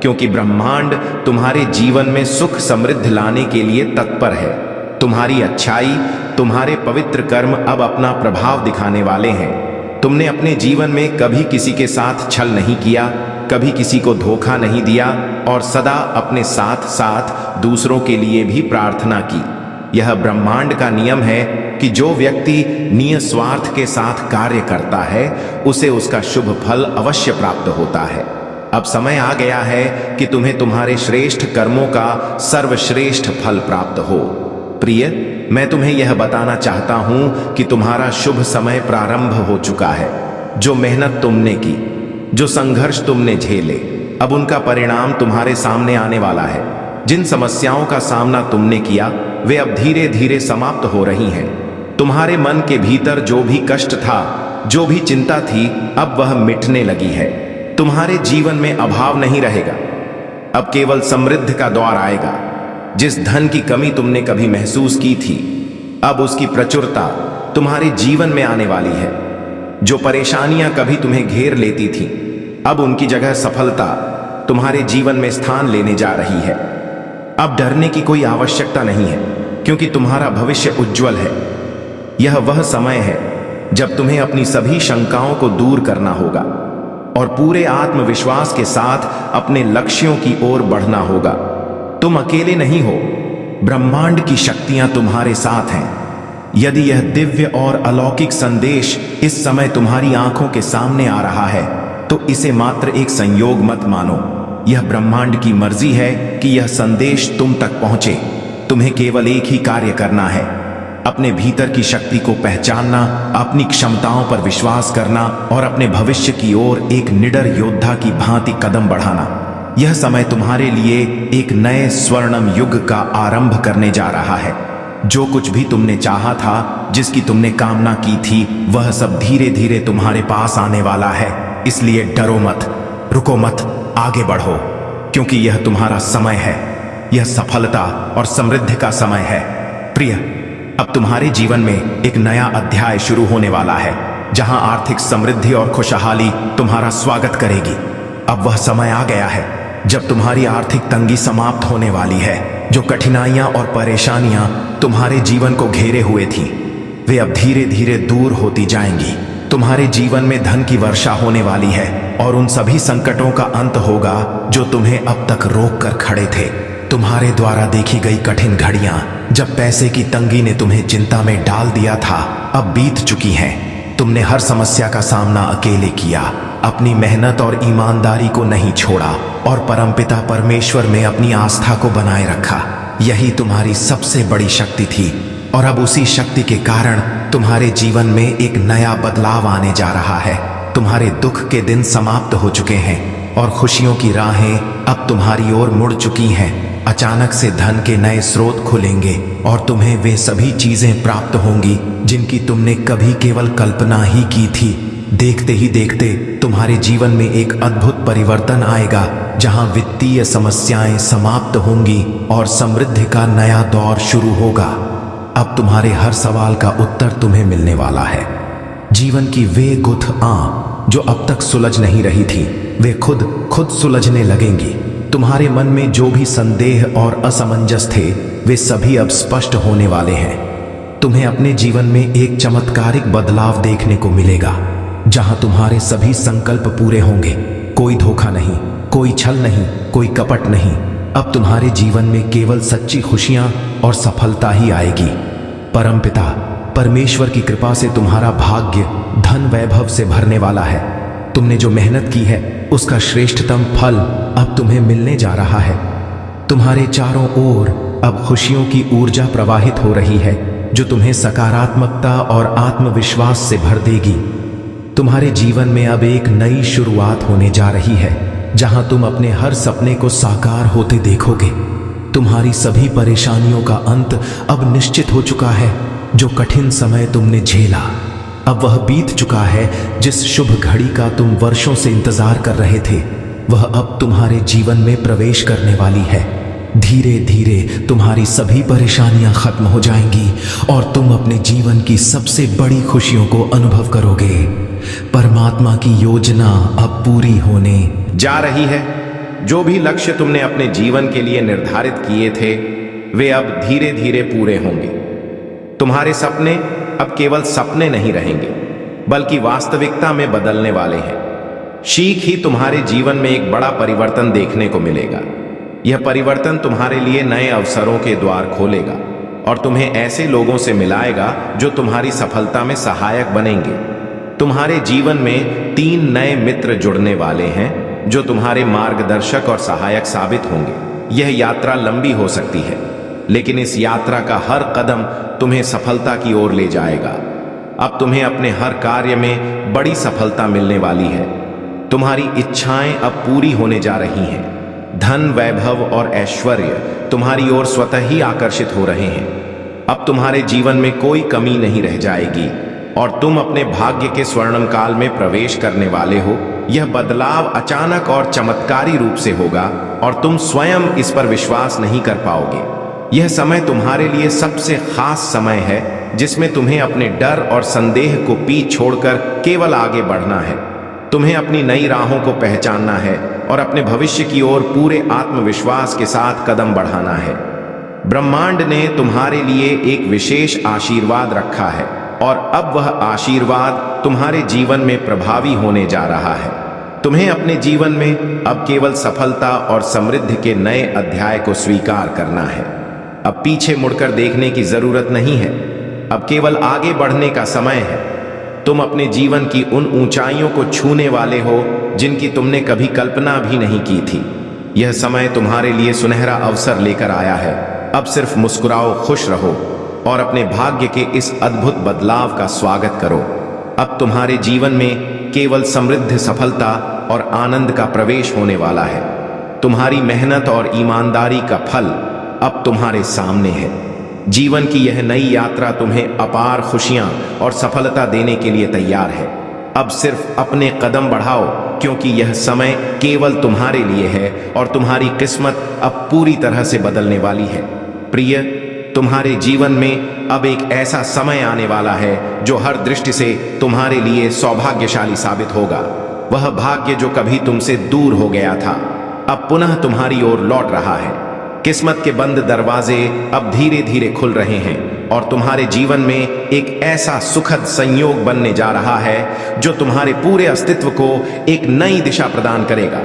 क्योंकि ब्रह्मांड तुम्हारे जीवन में सुख समृद्धि लाने के लिए तत्पर है। तुम्हारी अच्छाई, तुम्हारे पवित्र कर्म अब अपना प्रभाव दिखाने वाले हैं। तुमने अपने जीवन में कभी किसी के साथ छल नहीं किया, कभी किसी को धोखा नहीं दिया और सदा अपने साथ साथ दूसरों के लिए भी प्रार्थना की। यह ब्रह्मांड का नियम है कि जो व्यक्ति निस्वार्थ के साथ कार्य करता है, उसे उसका शुभ फल अवश्य प्राप्त होता है। अब समय आ गया है कि तुम्हें तुम्हारे श्रेष्ठ कर्मों का सर्वश्रेष्ठ फल प्राप्त हो। प्रिय, मैं तुम्हें यह बताना चाहता हूं कि तुम्हारा शुभ समय प्रारंभ हो चुका है। जो मेहनत तुमने की, जो संघर्ष तुमने झेले, अब उनका परिणाम तुम्हारे सामने आने वाला है। जिन समस्याओं का सामना तुमने किया, वे अब धीरे धीरे समाप्त हो रही हैं। तुम्हारे मन के भीतर जो भी कष्ट था, जो भी चिंता थी, अब वह मिटने लगी है। तुम्हारे जीवन में अभाव नहीं रहेगा, अब केवल समृद्धि का दौर आएगा। जिस धन की कमी तुमने कभी महसूस की थी, अब उसकी प्रचुरता तुम्हारे जीवन में आने वाली है। जो परेशानियां कभी तुम्हें घेर लेती थीं, अब उनकी जगह सफलता तुम्हारे जीवन में स्थान लेने जा रही है। अब डरने की कोई आवश्यकता नहीं है, क्योंकि तुम्हारा भविष्य उज्जवल है। यह वह समय है जब तुम्हें अपनी सभी शंकाओं को दूर करना होगा और पूरे आत्मविश्वास के साथ अपने लक्ष्यों की ओर बढ़ना होगा। तुम अकेले नहीं हो, ब्रह्मांड की शक्तियां तुम्हारे साथ हैं। यदि यह दिव्य और अलौकिक संदेश इस समय तुम्हारी आंखों के सामने आ रहा है, तो इसे मात्र एक संयोग मत मानो। यह ब्रह्मांड की मर्जी है कि यह संदेश तुम तक पहुंचे। तुम्हें केवल एक ही कार्य करना है, अपने भीतर की शक्ति को पहचानना, अपनी क्षमताओं पर विश्वास करना और अपने भविष्य की ओर एक निडर योद्धा की भांति कदम बढ़ाना। यह समय तुम्हारे लिए एक नए स्वर्णिम युग का आरंभ करने जा रहा है। जो कुछ भी तुमने चाहा था, जिसकी तुमने कामना की थी, वह सब धीरे धीरे तुम्हारे पास आने वाला है। इसलिए डरो मत, रुको मत, आगे बढ़ो, क्योंकि यह तुम्हारा समय है। यह सफलता और समृद्धि का समय है। प्रिय, अब तुम्हारे जीवन में एक नया अध्याय शुरू होने वाला है, जहां आर्थिक समृद्धि और खुशहाली तुम्हारा स्वागत करेगी। अब वह समय आ गया है जब तुम्हारी आर्थिक तंगी समाप्त होने वाली है। जो कठिनाइयां और परेशानियां तुम्हारे जीवन को घेरे हुए थी, वे अब धीरे धीरे दूर होती जाएंगी। तुम्हारे जीवन में धन की वर्षा होने वाली है और उन सभी संकटों का अंत होगा जो तुम्हें अब तक रोक कर खड़े थे। तुम्हारे द्वारा देखी गई कठिन घड़ियां, जब पैसे की तंगी ने तुम्हें चिंता में डाल दिया था, अब बीत चुकी हैं। तुमने हर समस्या का सामना अकेले किया, अपनी मेहनत और ईमानदारी को नहीं छोड़ा और परमपिता परमेश्वर में अपनी आस्था को बनाए रखा। यही तुम्हारी सबसे बड़ी शक्ति थी और अब उसी शक्ति के कारण तुम्हारे जीवन में एक नया बदलाव आने जा रहा है। तुम्हारे दुख के दिन समाप्त हो चुके हैं और खुशियों की राहें अब तुम्हारी ओर मुड़ चुकी हैं। अचानक से धन के नए स्रोत खुलेंगे और तुम्हें वे सभी चीजें प्राप्त होंगी जिनकी तुमने कभी केवल कल्पना ही की थी। देखते ही देखते तुम्हारे जीवन में एक अद्भुत परिवर्तन आएगा, जहां वित्तीय समस्याएं समाप्त होंगी और समृद्धि का नया दौर शुरू होगा। अब तुम्हारे हर सवाल का उत्तर तुम्हें मिलने वाला है। जीवन की वे गुत्थियां जो अब तक सुलझ नहीं रही थी, वे खुद सुलझने लगेंगी। तुम्हारे मन में जो भी संदेह और असमंजस थे, वे सभी अब स्पष्ट होने वाले हैं। तुम्हें अपने जीवन में एक चमत्कारिक बदलाव देखने को मिलेगा, जहां तुम्हारे सभी संकल्प पूरे होंगे। कोई धोखा नहीं, कोई छल नहीं, कोई कपट नहीं। अब तुम्हारे जीवन में केवल सच्ची खुशियां और सफलता ही आएगी। परमपिता परमेश्वर की कृपा से तुम्हारा भाग्य धन वैभव से भरने वाला है। तुमने जो मेहनत की है उसका श्रेष्ठतम फल अब तुम्हें मिलने जा रहा है। तुम्हारे चारों ओर अब खुशियों की ऊर्जा प्रवाहित हो रही है, जो तुम्हें सकारात्मकता और आत्मविश्वास से भर देगी। तुम्हारे जीवन में अब एक नई शुरुआत होने जा रही है, जहां तुम अपने हर सपने को साकार होते देखोगे। तुम्हारी सभी परेशानियों का अंत अब निश्चित हो चुका है। जो कठिन समय तुमने झेला, अब वह बीत चुका है। जिस शुभ घड़ी का तुम वर्षों से इंतजार कर रहे थे, वह अब तुम्हारे जीवन में प्रवेश करने वाली है। धीरे धीरे तुम्हारी सभी परेशानियां खत्म हो जाएंगी और तुम अपने जीवन की सबसे बड़ी खुशियों को अनुभव करोगे। परमात्मा की योजना अब पूरी होने जा रही है। जो भी लक्ष्य तुमने अपने जीवन के लिए निर्धारित किए थे, वे अब धीरे धीरे पूरे होंगे। तुम्हारे सपने अब केवल सपने नहीं रहेंगे, बल्कि वास्तविकता में बदलने वाले हैं। शीघ्र ही तुम्हारे जीवन में एक बड़ा परिवर्तन देखने को मिलेगा। यह परिवर्तन तुम्हारे लिए नए अवसरों के द्वार खोलेगा और तुम्हें ऐसे लोगों से मिलाएगा जो तुम्हारी सफलता में सहायक बनेंगे। तुम्हारे जीवन में 3 नए मित्र जुड़ने वाले हैं, जो तुम्हारे मार्गदर्शक और सहायक साबित होंगे। यह यात्रा लंबी हो सकती है, लेकिन इस यात्रा का हर कदम तुम्हें सफलता की ओर ले जाएगा। अब तुम्हें अपने हर कार्य में बड़ी सफलता मिलने वाली है। तुम्हारी इच्छाएं अब पूरी होने जा रही हैं। धन, वैभव और ऐश्वर्य तुम्हारी ओर स्वतः ही आकर्षित हो रहे हैं। अब तुम्हारे जीवन में कोई कमी नहीं रह जाएगी और तुम अपने भाग्य के स्वर्णिम काल में प्रवेश करने वाले हो। यह बदलाव अचानक और चमत्कारी रूप से होगा और तुम स्वयं इस पर विश्वास नहीं कर पाओगे। यह समय तुम्हारे लिए सबसे खास समय है, जिसमें तुम्हें अपने डर और संदेह को पीछे छोड़कर केवल आगे बढ़ना है। तुम्हें अपनी नई राहों को पहचानना है और अपने भविष्य की ओर पूरे आत्मविश्वास के साथ कदम बढ़ाना है। ब्रह्मांड ने तुम्हारे लिए एक विशेष आशीर्वाद रखा है और अब वह आशीर्वाद तुम्हारे जीवन में प्रभावी होने जा रहा है। तुम्हें अपने जीवन में अब केवल सफलता और समृद्धि के नए अध्याय को स्वीकार करना है। अब पीछे मुड़कर देखने की जरूरत नहीं है। अब केवल आगे बढ़ने का समय है। तुम अपने जीवन की उन ऊंचाइयों को छूने वाले हो जिनकी तुमने कभी कल्पना भी नहीं की थी। यह समय तुम्हारे लिए सुनहरा अवसर लेकर आया है। अब सिर्फ मुस्कुराओ, खुश रहो और अपने भाग्य के इस अद्भुत बदलाव का स्वागत करो। अब तुम्हारे जीवन में केवल समृद्ध सफलता और आनंद का प्रवेश होने वाला है। तुम्हारी मेहनत और ईमानदारी का फल अब तुम्हारे सामने है। जीवन की यह नई यात्रा तुम्हें अपार खुशियां और सफलता देने के लिए तैयार है। अब सिर्फ अपने कदम बढ़ाओ, क्योंकि यह समय केवल तुम्हारे लिए है और तुम्हारी किस्मत अब पूरी तरह से बदलने वाली है। प्रिय, तुम्हारे जीवन में अब एक ऐसा समय आने वाला है जो हर दृष्टि से तुम्हारे लिए सौभाग्यशाली साबित होगा। वह भाग्य जो कभी तुमसे दूर हो गया था, अब पुनः तुम्हारी ओर लौट रहा है। किस्मत के बंद दरवाजे अब धीरे धीरे खुल रहे हैं और तुम्हारे जीवन में एक ऐसा सुखद संयोग बनने जा रहा है जो तुम्हारे पूरे अस्तित्व को एक नई दिशा प्रदान करेगा।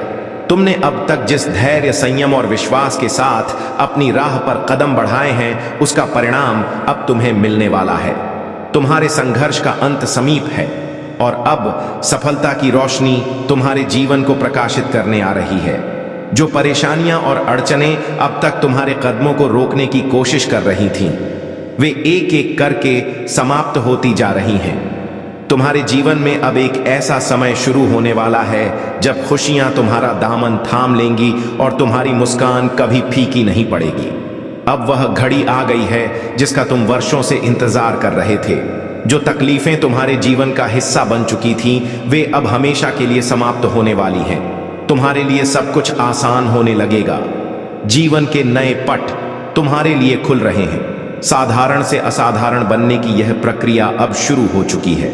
तुमने अब तक जिस धैर्य, संयम और विश्वास के साथ अपनी राह पर कदम बढ़ाए हैं, उसका परिणाम अब तुम्हें मिलने वाला है। तुम्हारे संघर्ष का अंत समीप है और अब सफलता की रोशनी तुम्हारे जीवन को प्रकाशित करने आ रही है। जो परेशानियां और अड़चनें अब तक तुम्हारे कदमों को रोकने की कोशिश कर रही थीं, वे एक एक करके समाप्त होती जा रही हैं। तुम्हारे जीवन में अब एक ऐसा समय शुरू होने वाला है जब खुशियां तुम्हारा दामन थाम लेंगी और तुम्हारी मुस्कान कभी फीकी नहीं पड़ेगी। अब वह घड़ी आ गई है जिसका तुम वर्षों से इंतजार कर रहे थे। जो तकलीफें तुम्हारे जीवन का हिस्सा बन चुकी थीं, वे अब हमेशा के लिए समाप्त होने वाली हैं। तुम्हारे लिए सब कुछ आसान होने लगेगा। जीवन के नए पट तुम्हारे लिए खुल रहे हैं। साधारण से असाधारण बनने की यह प्रक्रिया अब शुरू हो चुकी है।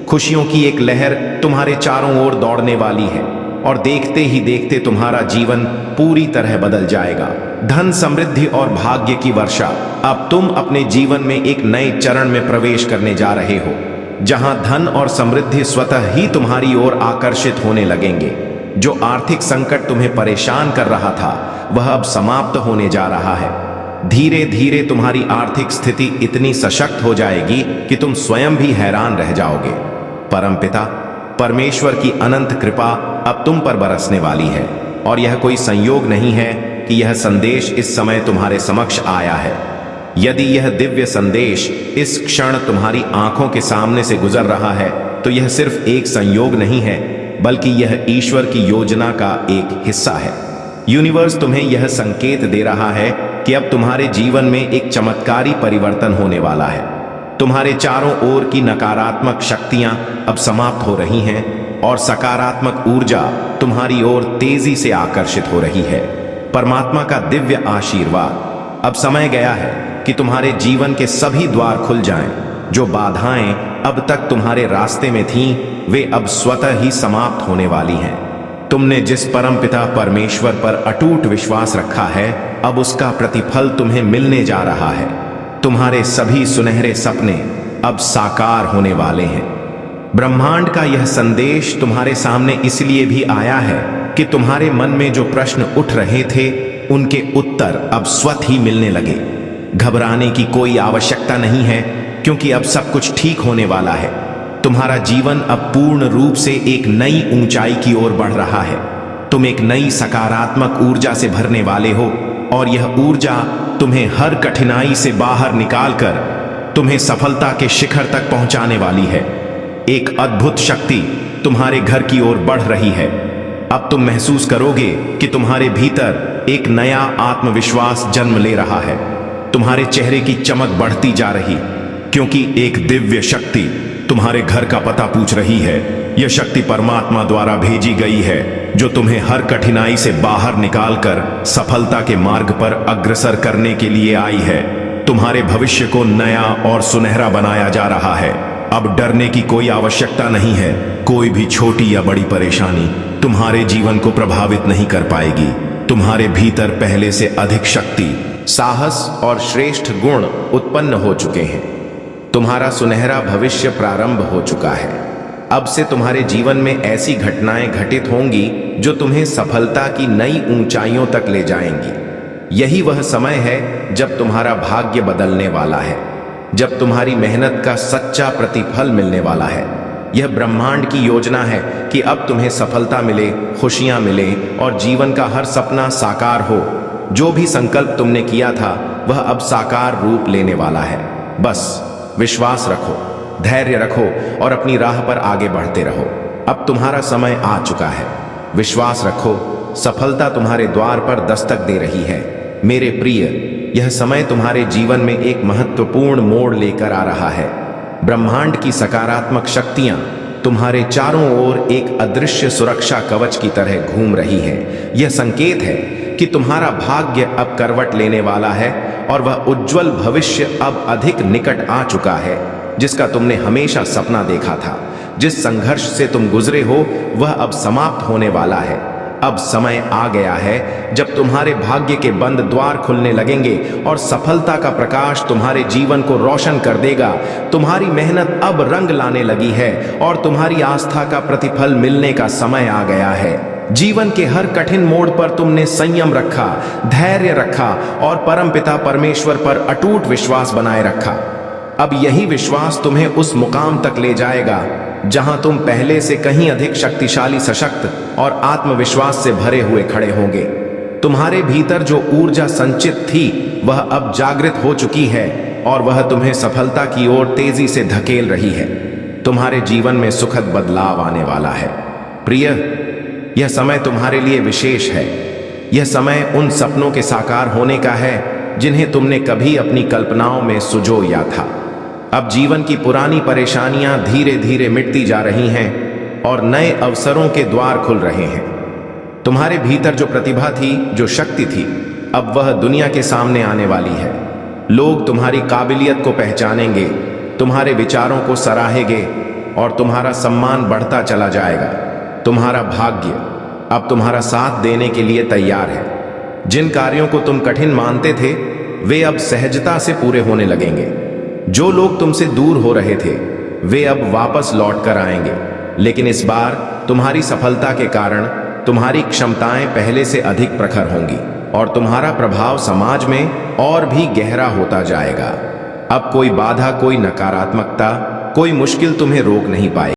खुशियों की एक लहर तुम्हारे चारों ओर दौड़ने वाली है। और देखते ही देखते तुम्हारा जीवन पूरी तरह बदल जाएगा। धन, समृद्धि और भाग्य की वर्षा। अब तुम अपने जीवन में एक नए चरण में प्रवेश करने जा रहे हो, जहां धन और समृद्धि स्वतः ही तुम्हारी ओर आकर्षित होने लगेंगे। जो आर्थिक संकट तुम्हें परेशान कर रहा था, वह अब समाप्त होने जा रहा है। धीरे धीरे तुम्हारी आर्थिक स्थिति इतनी सशक्त हो जाएगी कि तुम स्वयं भी हैरान रह जाओगे। परमपिता परमेश्वर की अनंत कृपा अब तुम पर बरसने वाली है, और यह कोई संयोग नहीं है कि यह संदेश इस समय तुम्हारे समक्ष आया है। यदि यह दिव्य संदेश इस क्षण तुम्हारी आंखों के सामने से गुजर रहा है, तो यह सिर्फ एक संयोग नहीं है, बल्कि यह ईश्वर की योजना का एक हिस्सा है। यूनिवर्स तुम्हें यह संकेत दे रहा है कि अब तुम्हारे जीवन में एक चमत्कारी परिवर्तन होने वाला है। तुम्हारे चारों ओर की नकारात्मक शक्तियां अब समाप्त हो रही हैं और सकारात्मक ऊर्जा तुम्हारी ओर तेजी से आकर्षित हो रही है। परमात्मा का दिव्य आशीर्वाद। अब समय गया है कि तुम्हारे जीवन के सभी द्वार खुल जाएं। जो बाधाएं अब तक तुम्हारे रास्ते में थीं, वे अब स्वतः ही समाप्त होने वाली हैं। तुमने जिस परमपिता परमेश्वर पर अटूट विश्वास रखा है, अब उसका प्रतिफल तुम्हें मिलने जा रहा है। तुम्हारे सभी सुनहरे सपने अब साकार होने वाले हैं। ब्रह्मांड का यह संदेश तुम्हारे सामने इसलिए भी आया है कि तुम्हारे मन में जो प्रश्न उठ रहे थे, उनके उत्तर अब स्वतः ही मिलने लगे। घबराने की कोई आवश्यकता नहीं है, क्योंकि अब सब कुछ ठीक होने वाला है। तुम्हारा जीवन अब पूर्ण रूप से एक नई ऊंचाई की ओर बढ़ रहा है। तुम एक नई सकारात्मक ऊर्जा से भरने वाले हो, और यह ऊर्जा तुम्हें हर कठिनाई से बाहर निकालकर तुम्हें सफलता के शिखर तक पहुंचाने वाली है। एक अद्भुत शक्ति तुम्हारे घर की ओर बढ़ रही है। अब तुम महसूस करोगे कि तुम्हारे भीतर एक नया आत्मविश्वास जन्म ले रहा है। तुम्हारे चेहरे की चमक बढ़ती जा रही, क्योंकि एक दिव्य शक्ति तुम्हारे घर का पता पूछ रही है। यह शक्ति परमात्मा द्वारा भेजी गई है, जो तुम्हें हर कठिनाई से बाहर निकालकर सफलता के मार्ग पर अग्रसर करने के लिए आई है। तुम्हारे भविष्य को नया और सुनहरा बनाया जा रहा है। अब डरने की कोई आवश्यकता नहीं है। कोई भी छोटी या बड़ी परेशानी तुम्हारे जीवन को प्रभावित नहीं कर पाएगी। तुम्हारे भीतर पहले से अधिक शक्ति, साहस और श्रेष्ठ गुण उत्पन्न हो चुके हैं। तुम्हारा सुनहरा भविष्य प्रारंभ हो चुका है। अब से तुम्हारे जीवन में ऐसी घटनाएं घटित होंगी जो तुम्हें सफलता की नई ऊंचाइयों तक ले जाएंगी। यही वह समय है जब तुम्हारा भाग्य बदलने वाला है, जब तुम्हारी मेहनत का सच्चा प्रतिफल मिलने वाला है। यह ब्रह्मांड की योजना है कि अब तुम्हें सफलता मिले, खुशियां मिले और जीवन का हर सपना साकार हो। जो भी संकल्प तुमने किया था, वह अब साकार रूप लेने वाला है। बस विश्वास रखो, धैर्य रखो और अपनी राह पर आगे बढ़ते रहो। अब तुम्हारा समय आ चुका है। विश्वास रखो, सफलता तुम्हारे द्वार पर दस्तक दे रही है। मेरे प्रिय, यह समय तुम्हारे जीवन में एक महत्वपूर्ण मोड़ लेकर आ रहा है। ब्रह्मांड की सकारात्मक शक्तियां तुम्हारे चारों ओर एक अदृश्य सुरक्षा कवच की तरह घूम रही है। यह संकेत है कि तुम्हारा भाग्य अब करवट लेने वाला है, और वह उज्जवल भविष्य अब अधिक निकट आ चुका है, जिसका तुमने हमेशा सपना देखा था। जिस संघर्ष से तुम गुजरे हो, वह अब समाप्त होने वाला है। अब समय आ गया है जब तुम्हारे भाग्य के बंद द्वार खुलने लगेंगे और सफलता का प्रकाश तुम्हारे जीवन को रोशन कर देगा। तुम्हारी मेहनत अब रंग लाने लगी है और तुम्हारी आस्था का प्रतिफल मिलने का समय आ गया है। जीवन के हर कठिन मोड़ पर तुमने संयम रखा, धैर्य रखा और परमपिता परमेश्वर पर अटूट विश्वास बनाए रखा। अब यही विश्वास तुम्हें उस मुकाम तक ले जाएगा जहां तुम पहले से कहीं अधिक शक्तिशाली, सशक्त और आत्मविश्वास से भरे हुए खड़े होंगे। तुम्हारे भीतर जो ऊर्जा संचित थी, वह अब जागृत हो चुकी है और वह तुम्हें सफलता की ओर तेजी से धकेल रही है। तुम्हारे जीवन में सुखद बदलाव आने वाला है। प्रिय, यह समय तुम्हारे लिए विशेष है। यह समय उन सपनों के साकार होने का है जिन्हें तुमने कभी अपनी कल्पनाओं में सुजोया था। अब जीवन की पुरानी परेशानियां धीरे धीरे मिटती जा रही हैं और नए अवसरों के द्वार खुल रहे हैं। तुम्हारे भीतर जो प्रतिभा थी, जो शक्ति थी, अब वह दुनिया के सामने आने वाली है। लोग तुम्हारी काबिलियत को पहचानेंगे, तुम्हारे विचारों को सराहेंगे और तुम्हारा सम्मान बढ़ता चला जाएगा। तुम्हारा भाग्य, अब तुम्हारा साथ देने के लिए तैयार है। जिन कार्यों को तुम कठिन मानते थे वे अब सहजता से पूरे होने लगेंगे। जो लोग तुमसे दूर हो रहे थे वे अब वापस लौट कर आएंगे, लेकिन इस बार तुम्हारी सफलता के कारण तुम्हारी क्षमताएं पहले से अधिक प्रखर होंगी और तुम्हारा प्रभाव समाज में और भी गहरा होता जाएगा। अब कोई बाधा, कोई नकारात्मकता, कोई मुश्किल तुम्हें रोक नहीं पाएगी।